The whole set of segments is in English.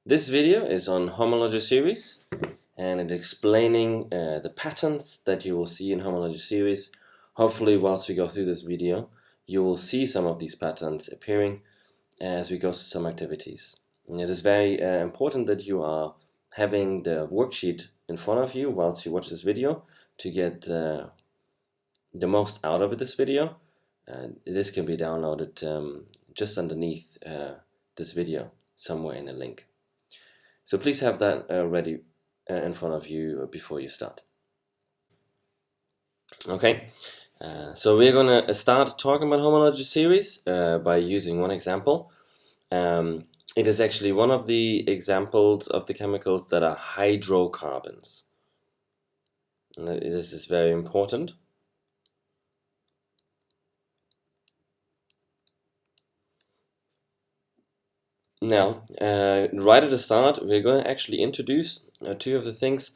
This video is on homologeous series and it's explaining the patterns that you will see in homologeous series. Hopefully, whilst we go through this video, you will see some of these patterns appearing as we go through some activities. And it is very important that you are having the worksheet in front of you whilst you watch this video to get the most out of this video. This can be downloaded just underneath this video, somewhere in a link. So please have that ready in front of you before you start. Okay, so we're gonna start talking about homologeous series by using one example. It is actually one of the examples of the chemicals that are hydrocarbons. And this is very important. Now, right at the start, we're going to actually introduce two of the things,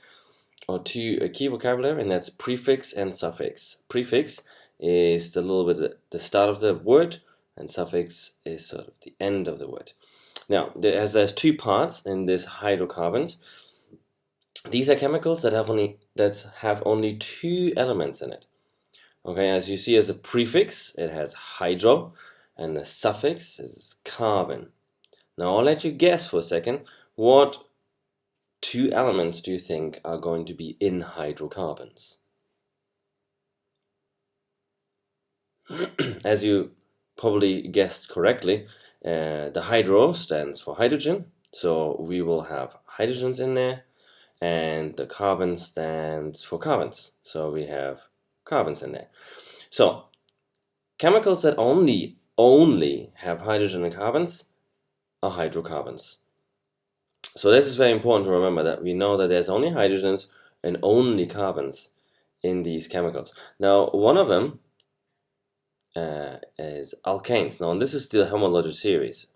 or two key vocabulary, and that's prefix and suffix. Prefix is the little bit the start of the word, and suffix is sort of the end of the word. Now, there's two parts in this hydrocarbons. These are chemicals that have only two elements in it. Okay, as you see, as a prefix, it has hydro, and the suffix is carbon. Now I'll let you guess for a second, what two elements do you think are going to be in hydrocarbons? As you probably guessed correctly, the hydro stands for hydrogen, so we will have hydrogens in there, and the carbon stands for carbons, so we have carbons in there. So chemicals that only have hydrogen and carbons are hydrocarbons. So this is very important to remember, that we know that there's only hydrogens and only carbons in these chemicals. Now, one of them is alkanes. Now, this is the homologeous series,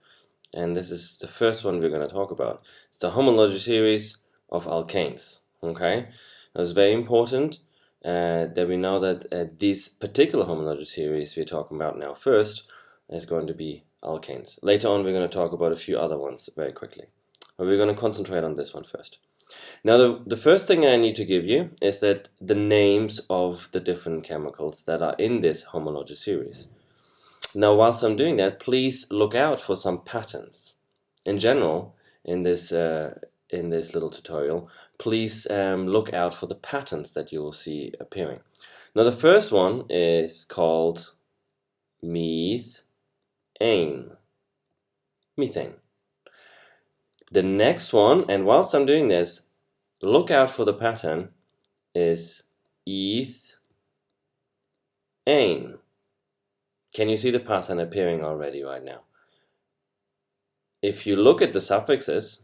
and this is the first one we're going to talk about. It's the homologeous series of alkanes. Okay, it's very important that we know that this particular homologeous series we're talking about now first is going to be alkanes. Later on, we're going to talk about a few other ones very quickly, but we're going to concentrate on this one first. Now, the first thing I need to give you is that the names of the different chemicals that are in this homologeous series. Now, whilst I'm doing that, please look out for some patterns. In general, in this little tutorial, please look out for the patterns that you will see appearing. Now, the first one is called methane. The next one, and whilst I'm doing this, look out for the pattern, is ethane. Can you see the pattern appearing already right now? If you look at the suffixes,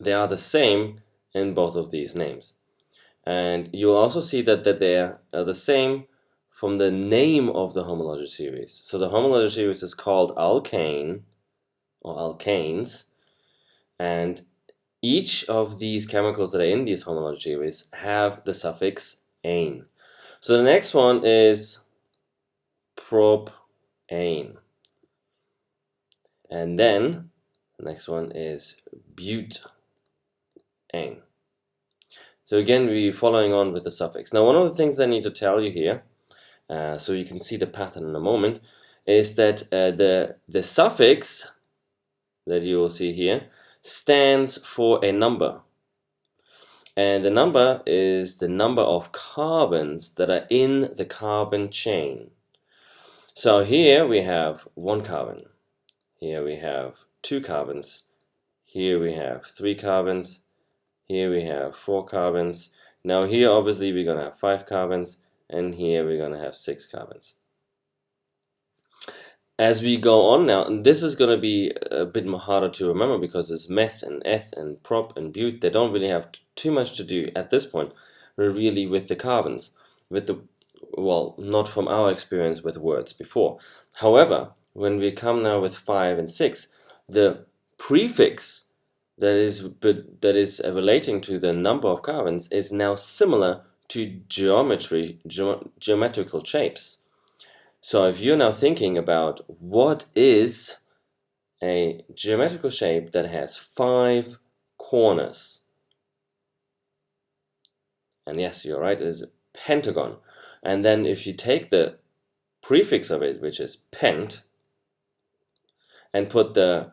they are the same in both of these names. And you'll also see that they are the same from the name of the homologeous series. So the homologeous series is called alkane or alkanes, and each of these chemicals that are in these homologeous series have the suffix ane. So the next one is propane, and then the next one is butane. So again, we're following on with the suffix. Now, one of the things that I need to tell you here, so you can see the pattern in a moment, is that the suffix that you will see here stands for a number, and the number is the number of carbons that are in the carbon chain. So here we have one carbon, here we have two carbons, here we have three carbons, here we have four carbons. Now here obviously we're going to have 5 carbons, and here we're going to have 6 carbons. As we go on now, and this is going to be a bit more harder to remember because it's meth and eth and prop and but. They don't really have too much to do at this point, really, with the carbons, well, not from our experience with words before. However, when we come now with 5 and 6, the prefix that is relating to the number of carbons is now similar to geometrical shapes. So if you're now thinking about what is a geometrical shape that has 5 corners. And yes, you're right, it is a pentagon. And then if you take the prefix of it, which is pent, and put the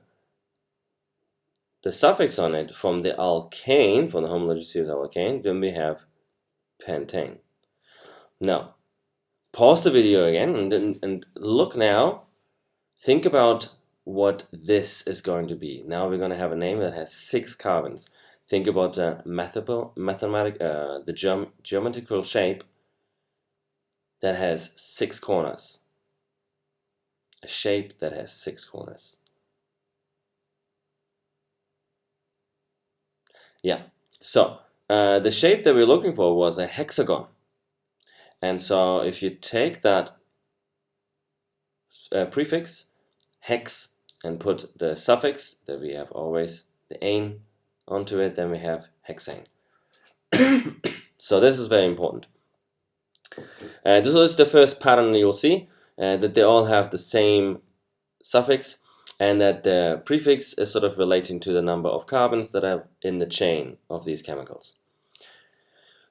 suffix on it from the alkane, from the homologious series alkane, then we have pentane. Now, pause the video again and look now. Think about what this is going to be. Now we're going to have a name that has 6 carbons. Think about the geometrical shape that has 6 corners. A shape that has 6 corners. Yeah, so the shape that we're looking for was a hexagon. And so if you take that prefix, hex, and put the suffix that we have always, the ane, onto it, then we have hexane. So this is very important. This is the first pattern you'll see, that they all have the same suffix, and that the prefix is sort of relating to the number of carbons that are in the chain of these chemicals.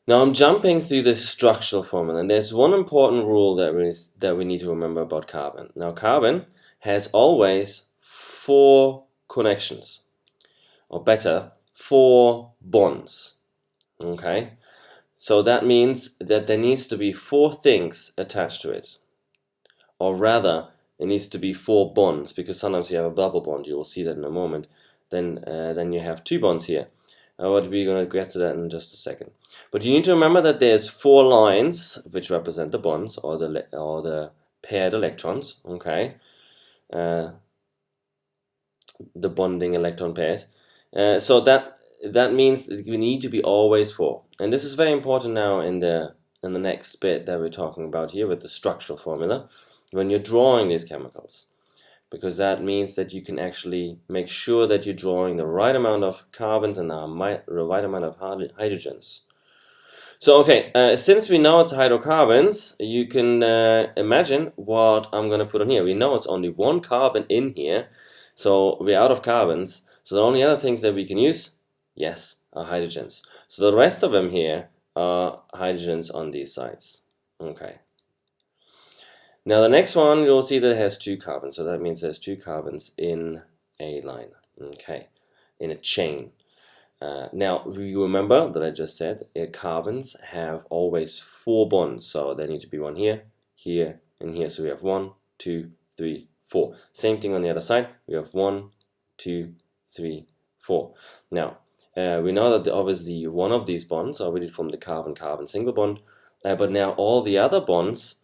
Now I'm jumping through the structural formula, and there's one important rule that we need to remember about carbon. Now carbon has always 4 connections, or better, 4 bonds. Okay, so that means that there needs to be 4 things attached to it, or rather it needs to be 4 bonds, because sometimes you have a double bond. You will see that in a moment. Then you have 2 bonds here. But we're going to get to that in just a second. But you need to remember that there's 4 lines which represent the bonds, or the paired electrons. Okay, the bonding electron pairs. So that means that we need to be always 4. And this is very important now in the next bit that we're talking about here with the structural formula, when you're drawing these chemicals, because that means that you can actually make sure that you're drawing the right amount of carbons and the right amount of hydrogens. So okay, since we know it's hydrocarbons, you can imagine what I'm going to put on here. We know it's only 1 carbon in here, so we're out of carbons. So the only other things that we can use, yes, are hydrogens. So the rest of them here are hydrogens on these sides. Okay. Now the next one, you'll see that it has 2 carbons, so that means there's 2 carbons in a line, okay, in a chain. Now you remember that I just said carbons have always 4 bonds, so there need to be one here, here, and here. So we have 1, 2, 3, 4. Same thing on the other side. We have 1, 2, 3, 4. Now we know that obviously one of these bonds already from the carbon-carbon single bond, but now all the other bonds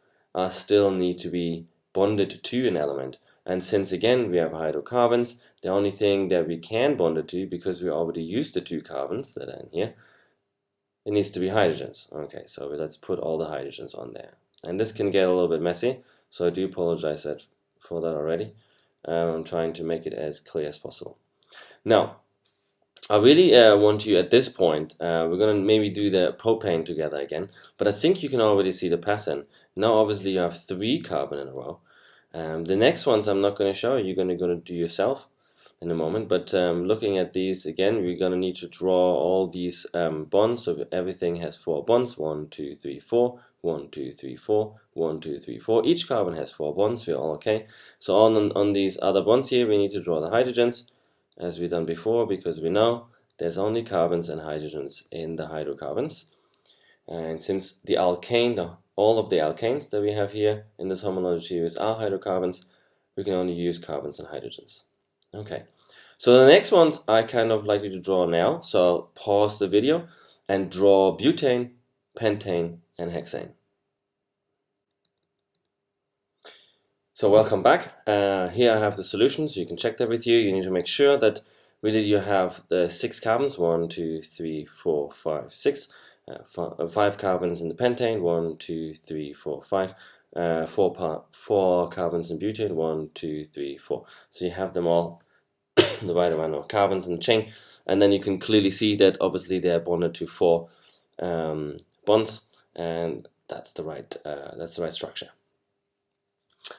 still need to be bonded to an element. And since again we have hydrocarbons, the only thing that we can bond it to, because we already used the 2 carbons that are in here, it needs to be hydrogens. Okay, so let's put all the hydrogens on there. And this can get a little bit messy, so I do apologize for that already. I'm trying to make it as clear as possible. Now, I really want you at this point, we're going to maybe do the propane together again, but I think you can already see the pattern. Now obviously you have 3 carbon in a row. The next ones I'm not going to show, you're going to do yourself in a moment, but looking at these again, we're going to need to draw all these bonds, so everything has 4 bonds, 1, 2, 3, 4, 1, 2, 3, 4, 1, 2, 3, 4. Each carbon has 4 bonds, we're all okay. So on these other bonds here, we need to draw the hydrogens, as we've done before, because we know there's only carbons and hydrogens in the hydrocarbons. And since the alkane, all of the alkanes that we have here in this homologious series are hydrocarbons, we can only use carbons and hydrogens. Okay, so the next ones I kind of like you to draw now, so pause the video and draw butane, pentane, and hexane. So welcome back. Here I have the solutions. You can check that with you. You need to make sure that really you have the 6 carbons, 1, 2, 3, 4, 5, 6. 5 carbons in the pentane, 1, 2, 3, 4, 5. 4 carbons in butane, 1, 2, 3, 4. So you have them all the right amount of carbons in the chain, and then you can clearly see that obviously they are bonded to 4 bonds, and that's the right structure.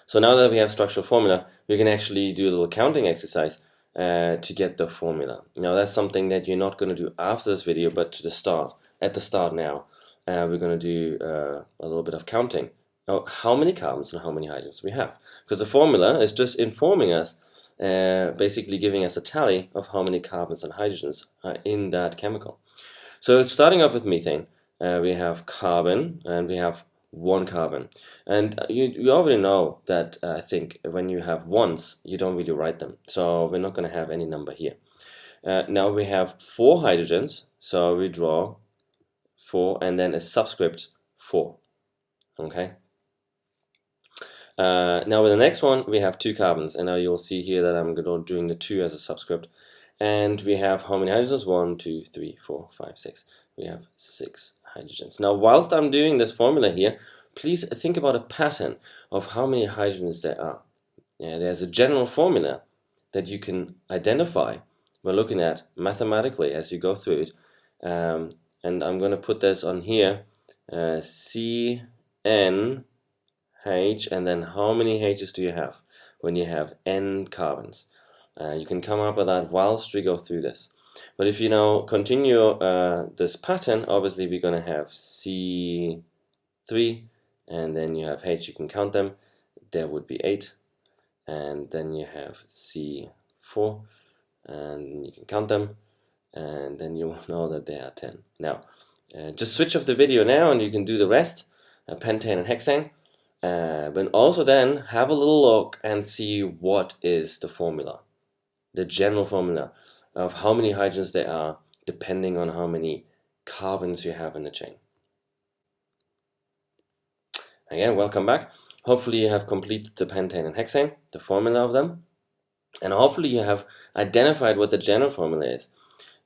So now that we have structural formula, we can actually do a little counting exercise to get the formula. Now that's something that you're not going to do after this video, but at the start now, we're going to do a little bit of counting. Now, how many carbons and how many hydrogens we have? Because the formula is just informing us, basically giving us a tally of how many carbons and hydrogens are in that chemical. So starting off with methane, we have carbon and we have one carbon, and you already know that I think when you have ones you don't really write them, so we're not going to have any number here. Now we have 4 hydrogens, so we draw 4 and then a subscript 4. Okay. Now with the next one we have 2 carbons, and now you'll see here that I'm doing the 2 as a subscript, and we have how many hydrogens? 1, 2, 3, 4, 5, 6. We have 6 hydrogens. Now, whilst I'm doing this formula here, please think about a pattern of how many hydrogens there are. There's a general formula that you can identify by looking at mathematically as you go through it. And I'm going to put this on here, CNH, and then how many H's do you have when you have N carbons? You can come up with that whilst we go through this. But if you now continue this pattern, obviously we're going to have C3, and then you have H, you can count them, there would be 8, and then you have C4, and you can count them, and then you will know that there are 10. Now, just switch off the video now and you can do the rest, pentane and hexane, but also then have a little look and see what is the formula, the general formula of how many hydrogens there are depending on how many carbons you have in the chain. Again, welcome back. Hopefully you have completed the pentane and hexane, the formula of them, and hopefully you have identified what the general formula is.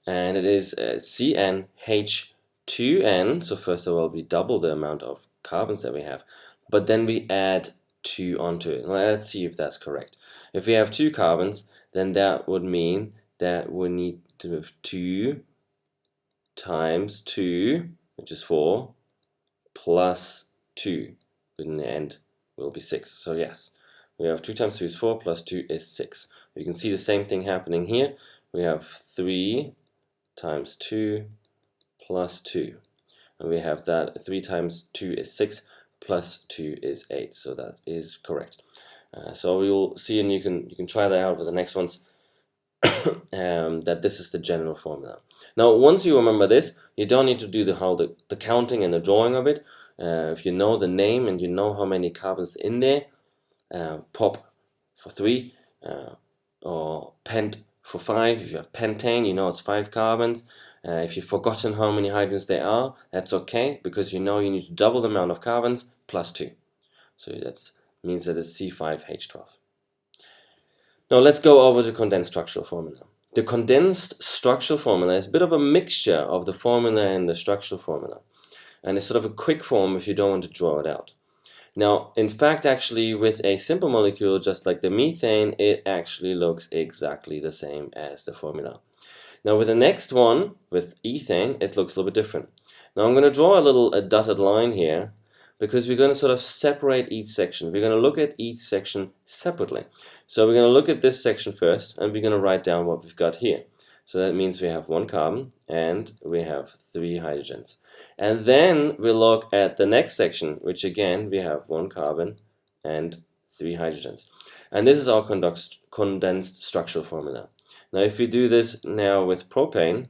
And it is CnH2n, so first of all we double the amount of carbons that we have, but then we add 2 onto it. Let's see if that's correct. If we have 2 carbons, then that would mean that we need to have 2 times 2, which is 4, plus 2, but in the end will be 6. So yes, we have 2 times 2 is 4, plus 2 is 6. You can see the same thing happening here. We have 3 times 2 plus 2. And we have that 3 times 2 is 6, plus 2 is 8. So that is correct. So you'll see, and you can try that out with the next ones. That this is the general formula. Now, once you remember this, you don't need to do the counting and the drawing of it. If you know the name and you know how many carbons in there, pop for 3, or pent for 5. If you have pentane, you know it's 5 carbons. If you've forgotten how many hydrogens there are, that's okay, because you know you need to double the amount of carbons plus 2. So that means that it's C5H12. Now let's go over the condensed structural formula. The condensed structural formula is a bit of a mixture of the formula and the structural formula. And it's sort of a quick form if you don't want to draw it out. Now, in fact, actually, with a simple molecule just like the methane, it actually looks exactly the same as the formula. Now, with the next one, with ethane, it looks a little bit different. Now, I'm going to draw a dotted line here, because we're going to sort of separate each section. We're going to look at each section separately. So we're going to look at this section first, and we're going to write down what we've got here. So that means we have 1 carbon, and we have 3 hydrogens. And then we look at the next section, which again, we have 1 carbon and 3 hydrogens. And this is our condensed structural formula. Now, if we do this now with propane,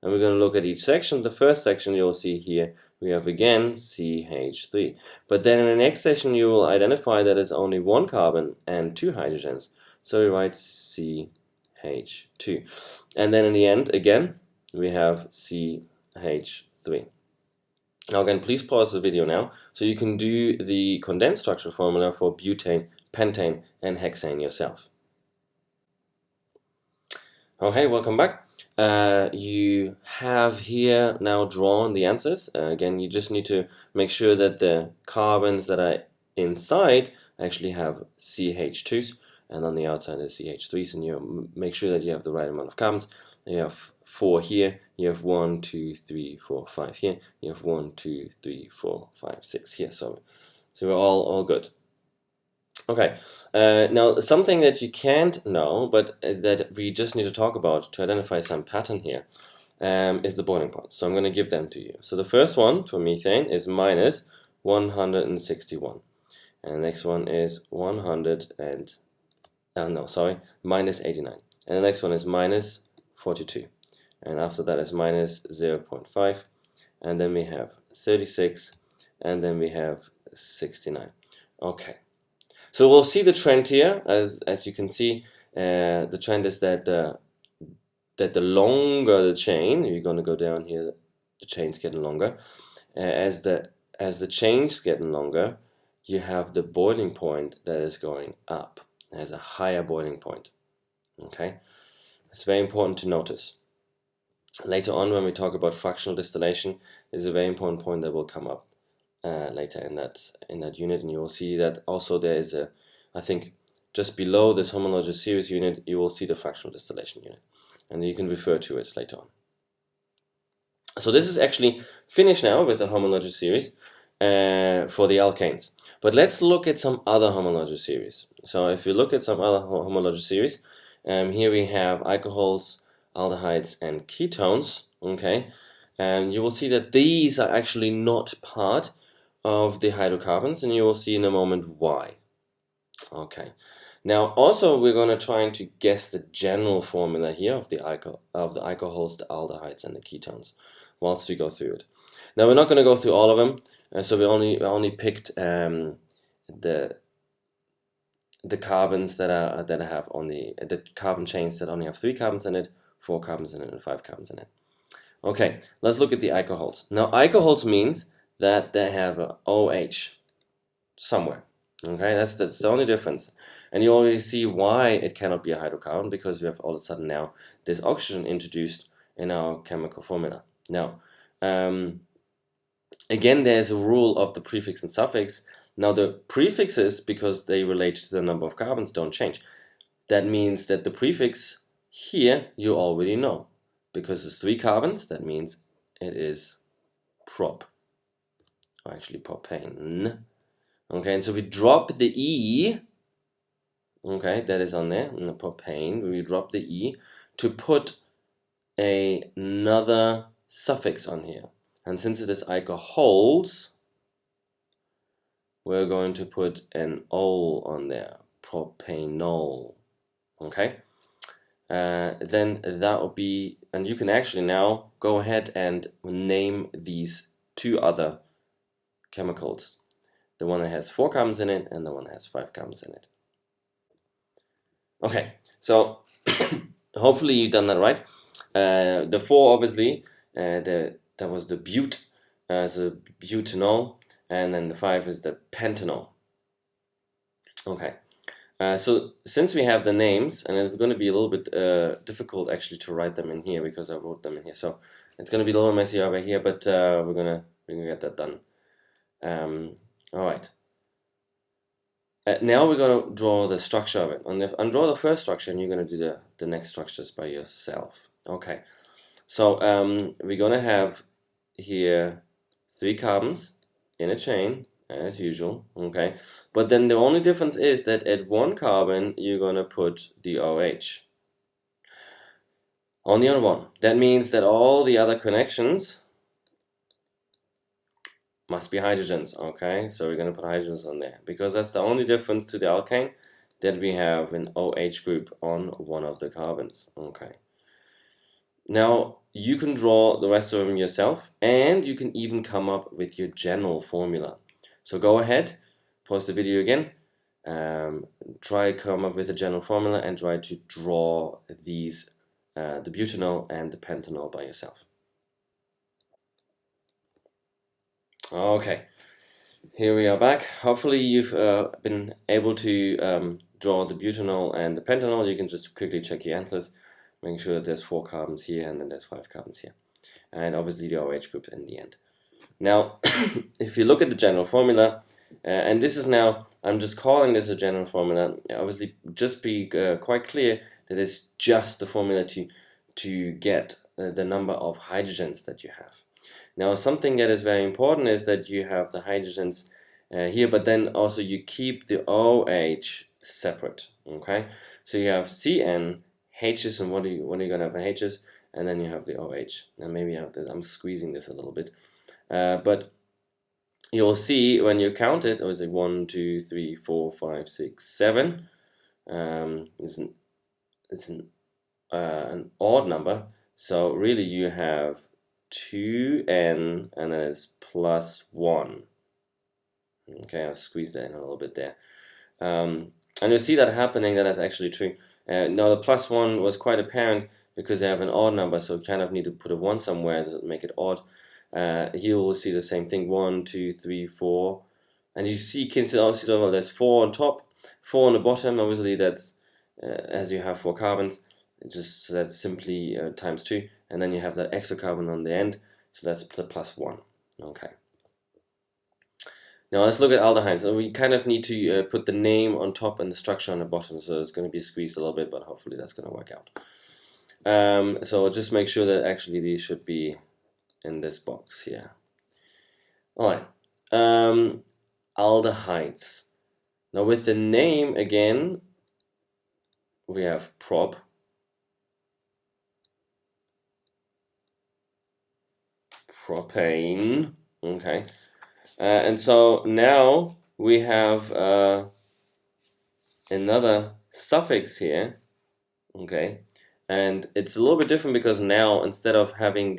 and we're going to look at each section. The first section you'll see here, we have again CH3. But then in the next section you will identify that it's only 1 carbon and 2 hydrogens. So we write CH2. And then in the end, again, we have CH3. Now again, please pause the video now so you can do the condensed structural formula for butane, pentane, and hexane yourself. Okay, welcome back. You have here now drawn the answers. Again, you just need to make sure that the carbons that are inside actually have CH2s, and on the outside is CH3s, and you make sure that you have the right amount of carbons. You have 4 here, you have 1, 2, 3, 4, 5 here, you have 1, 2, 3, 4, 5, 6 here. So we're all good. Okay, now something that you can't know, but that we just need to talk about to identify some pattern here, is the boiling point. So I'm going to give them to you. So the first one for methane is minus 161, and the next one is minus 89, and the next one is minus 42, and after that is minus 0.5, and then we have 36, and then we have 69. Okay. So we'll see the trend here, as you can see, the trend is that the longer the chain, you're going to go down here, the chain's getting longer. As the chain's getting longer, you have the boiling point that is going up. It has a higher boiling point. Okay, it's very important to notice. Later on, when we talk about fractional distillation, is a very important point that will come up later in that unit, and you will see that also there is a, I think, just below this homologeous series unit, you will see the fractional distillation unit, and you can refer to it later on. So this is actually finished now with the homologeous series for the alkanes. But let's look at some other homologeous series. So if you look at some other homologeous series, here we have alcohols, aldehydes, and ketones. Okay, and you will see that these are actually not part of the hydrocarbons, and you will see in a moment why. Okay, now also we're going to try to guess the general formula here of the alcohols, the aldehydes, and the ketones whilst we go through it. Now we're not going to go through all of them, so we only picked the carbons that have only the carbon chains that only have 3 carbons in it, 4 carbons in it, and 5 carbons in it. Okay, let's look at the alcohols. Now alcohols means that they have a OH somewhere. Okay, that's the only difference, and you already see why it cannot be a hydrocarbon, because we have all of a sudden now this oxygen introduced in our chemical formula. Now, again, there's a rule of the prefix and suffix. Now the prefixes, because they relate to the number of carbons, don't change. That means that the prefix here you already know, because it's 3 carbons. That means it is prop, or actually propane. Okay, and so we drop the E, okay, that is on there, in the propane, we drop the E to put another suffix on here. And since it is alcohols, we're going to put an ol on there, propanol, okay? Then that will be, and you can actually now go ahead and name these 2 other chemicals. The one that has 4 carbons in it and the one that has 5 carbons in it. Okay, so hopefully you've done that right. The 4 obviously, that was the bute, the butanol, and then the 5 is the pentanol. Okay, so since we have the names, and it's going to be a little bit difficult actually to write them in here because I wrote them in here, so it's going to be a little messy over here, but we're gonna get that done. All right. Now we're going to draw the structure of it. And draw the first structure, and you're going to do the next structures by yourself. Okay. So we're going to have here 3 carbons in a chain, as usual. Okay. But then the only difference is that at 1 carbon, you're going to put the OH. Only on 1. That means that all the other connections must be hydrogens, okay? So we're going to put hydrogens on there, because that's the only difference to the alkane, that we have an OH group on one of the carbons, okay? Now, you can draw the rest of them yourself, and you can even come up with your general formula. So go ahead, pause the video again, try come up with a general formula, and try to draw these, the butanol and the pentanol by yourself. Okay, here we are back. Hopefully you've been able to draw the butanol and the pentanol. You can just quickly check your answers, making sure that there's 4 carbons here and then there's 5 carbons here. And obviously the OH group in the end. Now, if you look at the general formula, and this is now, I'm just calling this a general formula, obviously just be quite clear that it's just the formula to get the number of hydrogens that you have. Now, something that is very important is that you have the hydrogens here, but then also you keep the OH separate. Okay, so you have CN, H's, and what are you gonna have in H's, and then you have the OH. And maybe I'm squeezing this a little bit, but you'll see when you count it, was it 1, 2, 3, 4, 5, 6, 7? It's an odd number, so really you have 2n and then it's plus 1. Okay, I'll squeeze that in a little bit there. And you'll see that happening, that is actually true. Now the plus 1 was quite apparent because they have an odd number, so you kind of need to put a 1 somewhere to make it odd. Here we'll see the same thing, 1, 2, 3, 4. And you see, there's 4 on top, 4 on the bottom. Obviously that's, as you have 4 carbons, just that's simply times 2. And then you have that extra carbon on the end, so that's the plus 1. Okay. Now let's look at aldehydes. So we kind of need to put the name on top and the structure on the bottom, so it's going to be squeezed a little bit, but hopefully that's going to work out. So just make sure that actually these should be in this box here. Alright, aldehydes. Now with the name again, we have prop, propane, okay. And so now we have another suffix here, okay, and it's a little bit different because now instead of having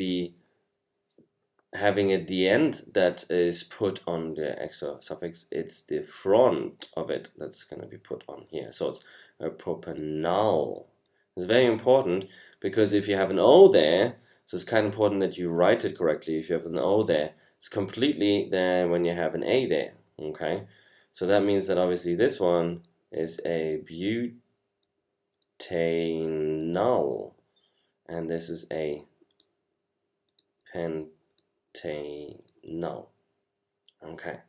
at the end that is put on the extra suffix, it's the front of it that's going to be put on here. So it's a propanol. It's very important because if you have an O there, so it's kind of important that you write it correctly. If you have an O there, it's completely there when you have an A there, okay? So that means that obviously this one is a butanol, and this is a pentanol, okay?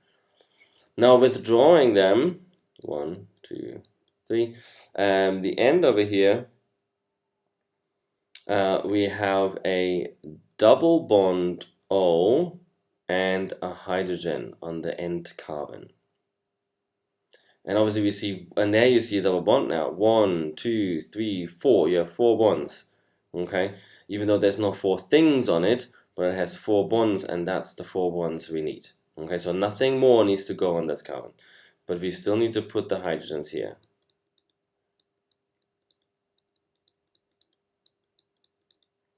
Now withdrawing them, 1, 2, 3, the end over here, we have a double bond O and a hydrogen on the end carbon. And obviously we see, and there you see a double bond now. 1, 2, 3, 4. You have 4 bonds. Okay? Even though there's no 4 things on it, but it has 4 bonds, and that's the 4 bonds we need. Okay, so nothing more needs to go on this carbon. But we still need to put the hydrogens here.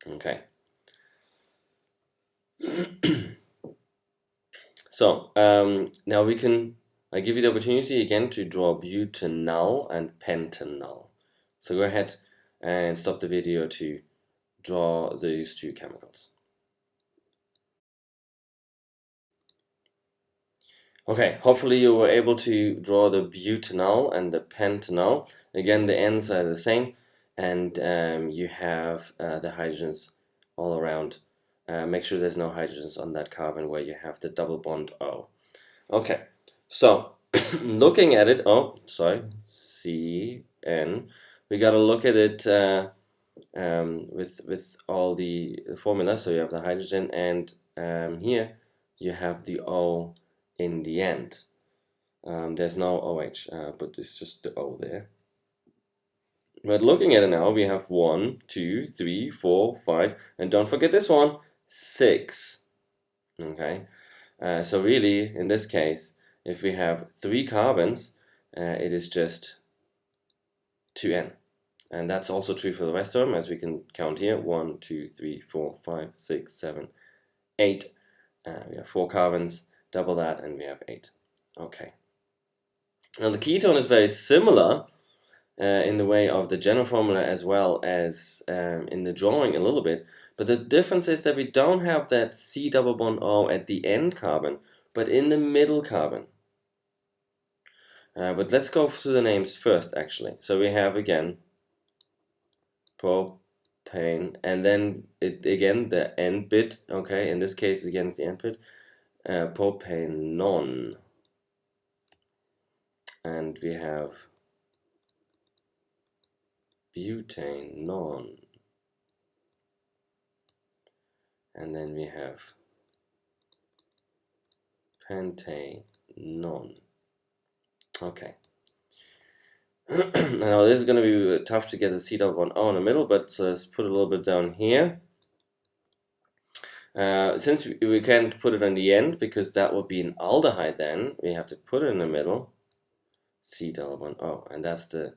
Okay. So now I give you the opportunity again to draw butanol and pentanol. So go ahead and stop the video to draw these 2 chemicals. Okay, hopefully you were able to draw the butanol and the pentanol. Again, the ends are the same, and you have the hydrogens all around. Make sure there's no hydrogens on that carbon where you have the double bond O. Okay, so looking at it, CN, we got to look at it with all the formula. So you have the hydrogen, and here you have the O in the end. There's no OH, but it's just the O there. But looking at it now, we have 1, 2, 3, 4, 5, and don't forget this one, 6. Okay, so really, in this case, if we have 3 carbons, it is just 2N. And that's also true for the rest of them, as we can count here. 1, 2, 3, 4, 5, 6, 7, 8. We have 4 carbons, double that, and we have 8. Okay. Now the ketone is very similar in the way of the general formula as well as in the drawing a little bit, but the difference is that we don't have that C double bond O at the end carbon, but in the middle carbon. But let's go through the names first, actually. So we have again propane, and then again the end bit. Okay, in this case again it's the end bit. Propanon, and we have butanon, and then we have pentanol. none. Okay. I know this is going to be tough to get the C double bond O in the middle, but let's put it a little bit down here. Since we can't put it on the end because that would be an aldehyde, then we have to put it in the middle. C double bond O, and that's the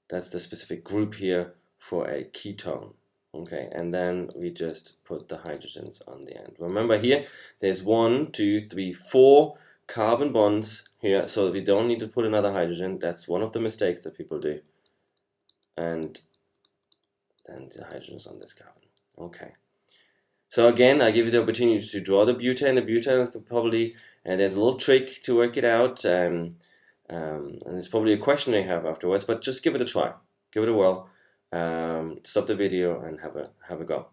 specific group here for a ketone. Okay, and then we just put the hydrogens on the end. Remember here, there's 1, 2, 3, 4 carbon bonds here, so we don't need to put another hydrogen. That's one of the mistakes that people do. And then the hydrogens on this carbon. Okay. So again, I give you the opportunity to draw the butane. The butane is probably, and there's a little trick to work it out, and it's probably a question you have afterwards, but just give it a try. Give it a whirl. Stop the video and have a go.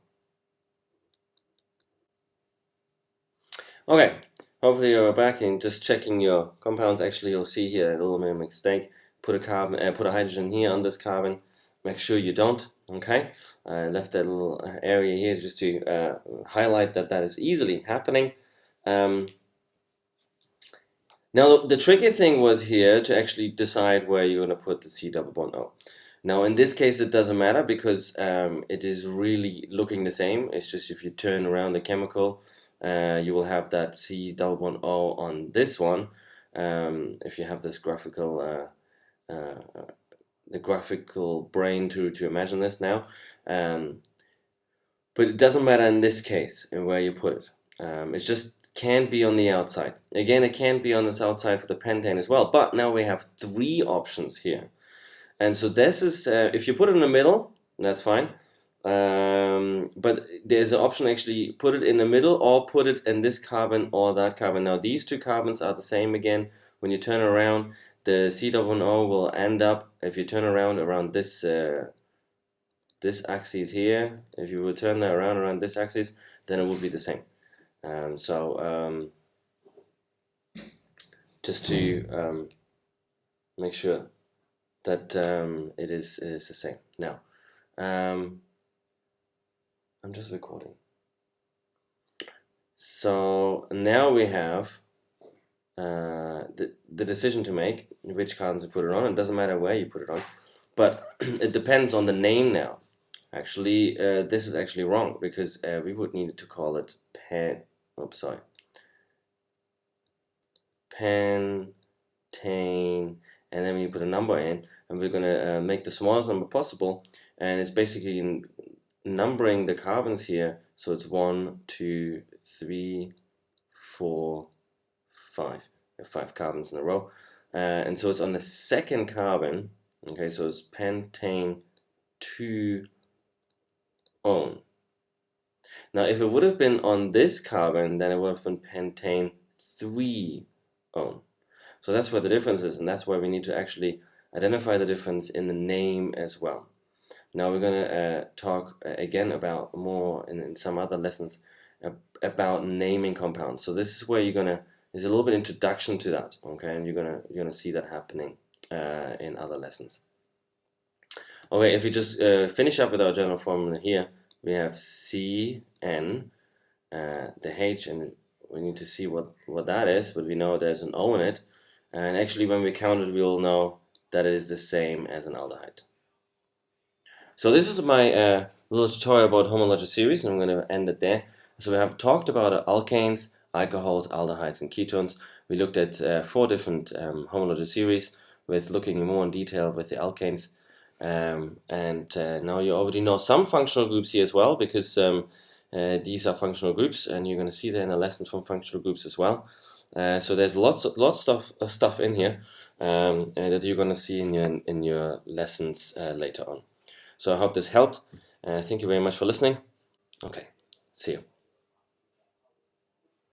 Okay, hopefully you're back and just checking your compounds. Actually, you'll see here a little bit of mistake. Put a hydrogen here on this carbon. Make sure you don't. Okay, I left that little area here just to highlight that is easily happening. Now the tricky thing was here to actually decide where you're going to put the C double bond O. Now in this case it doesn't matter because it is really looking the same. It's just if you turn around the chemical, you will have that C double bond O on this one. If you have this graphical the graphical brain to imagine this now, but it doesn't matter in this case where you put it. It just can't be on the outside. Again, it can't be on this outside for the pentane as well, but now we have 3 options here. And so this is, if you put it in the middle, that's fine. But there's an option actually put it in the middle or put it in this carbon or that carbon. Now these 2 carbons are the same again. When you turn around, the C double O will end up, if you turn around this this axis here, if you will turn that around this axis, then it will be the same. Just to make sure that it is the same. Now, I'm just recording. So now we have the decision to make which carbons to put it on. It doesn't matter where you put it on, but it depends on the name now. Actually, this is actually wrong because we would need to call it pentane, and then we put a number in, and we're gonna make the smallest number possible, and it's basically numbering the carbons here. So it's 1, 2, 3, 4, 5. We have 5 carbons in a row, and so it's on the second carbon. Okay, so it's pentane 2 on. Now, if it would have been on this carbon, then it would have been pentane 3 on. So that's where the difference is, and that's why we need to actually identify the difference in the name as well. Now we're going to talk again about more in some other lessons about naming compounds. So this is where there's a little bit introduction to that, okay, and you're gonna see that happening in other lessons. Okay, if we just finish up with our general formula here, we have CN, the H, and we need to see what that is, but we know there's an O in it, and actually when we count it, we'll know that it is the same as an aldehyde. So this is my little tutorial about homologeous series, and I'm going to end it there. So we have talked about alkanes, alcohols, aldehydes, and ketones. We looked at 4 different homologeous series, with looking more in detail with the alkanes. Now you already know some functional groups here as well, because these are functional groups, and you're going to see that in a lesson from functional groups as well. So there's lots of stuff in here that you're going to see in your lessons later on. So I hope this helped. Thank you very much for listening. Okay, see you.